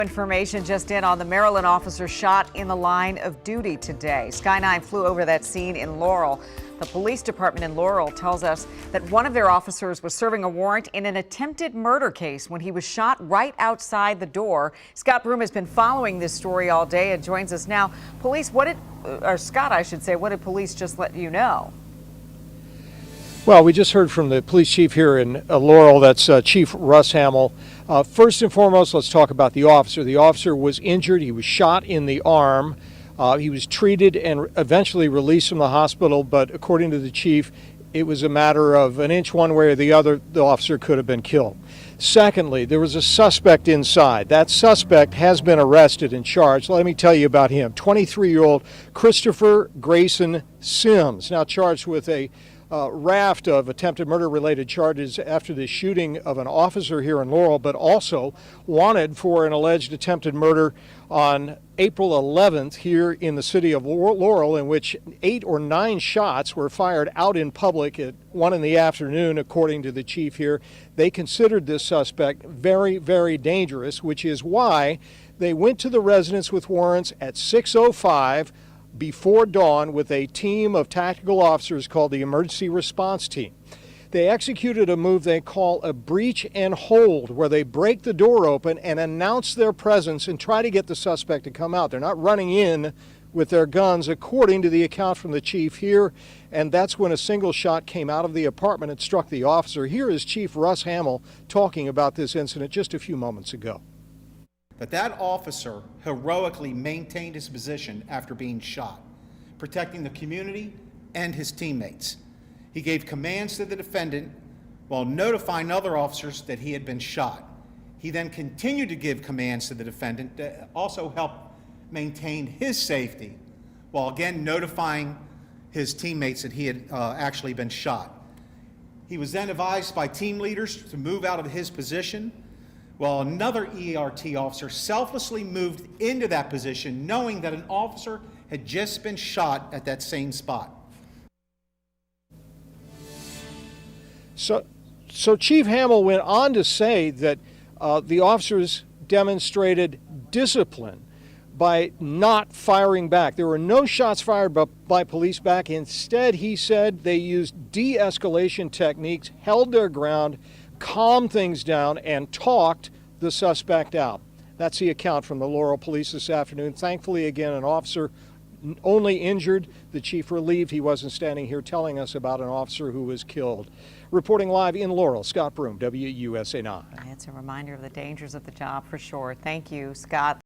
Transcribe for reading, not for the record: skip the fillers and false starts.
Information just in on the Maryland officer shot in the line of duty today. Sky 9 flew over that scene in Laurel. The police department in Laurel tells us that one of their officers was serving a warrant in an attempted murder case when he was shot right outside the door. Scott Broom has been following this story all day and joins us now. Scott, I should say, what did police just let you know? Well, we just heard from the police chief here in Laurel. That's Chief Russ Hamill. First and foremost, let's talk about the officer. The officer was injured. He was shot in the arm. He was treated and eventually released from the hospital, but according to the chief, it was a matter of an inch one way or the other. The officer could have been killed. Secondly, there was a suspect inside. That suspect has been arrested and charged. Let me tell you about him. 23-year-old Christopher Grayson Simms, now charged with a raft of attempted murder-related charges after the shooting of an officer here in Laurel, but also wanted for an alleged attempted murder on April 11th here in the city of Laurel, in which 8 or 9 shots were fired out in public at 1 in the afternoon, according to the chief here. They considered this suspect very, very dangerous, which is why they went to the residence with warrants at 6:05 before dawn with a team of tactical officers called the Emergency Response Team. They executed a move they call a breach and hold, where they break the door open and announce their presence and try to get the suspect to come out. They're not running in with their guns, according to the account from the chief here, and that's when a single shot came out of the apartment and struck the officer. Here is Chief Russ Hamill talking about this incident just a few moments ago. But that officer heroically maintained his position after being shot, protecting the community and his teammates. He gave commands to the defendant while notifying other officers that he had been shot. He then continued to give commands to the defendant to also help maintain his safety, while again notifying his teammates that he had actually been shot. He was then advised by team leaders to move out of his position, while another ERT officer selflessly moved into that position, knowing that an officer had just been shot at that same spot. So Chief Hamill went on to say that the officers demonstrated discipline by not firing back. There were no shots fired by police back. Instead, he said they used de-escalation techniques, held their ground, calmed things down, and talked the suspect out. That's the account from the Laurel police this afternoon. Thankfully, again, an officer only injured. The chief relieved he wasn't standing here telling us about an officer who was killed. Reporting live in Laurel, Scott Broom, WUSA 9. It's a reminder of the dangers of the job for sure. Thank you, Scott.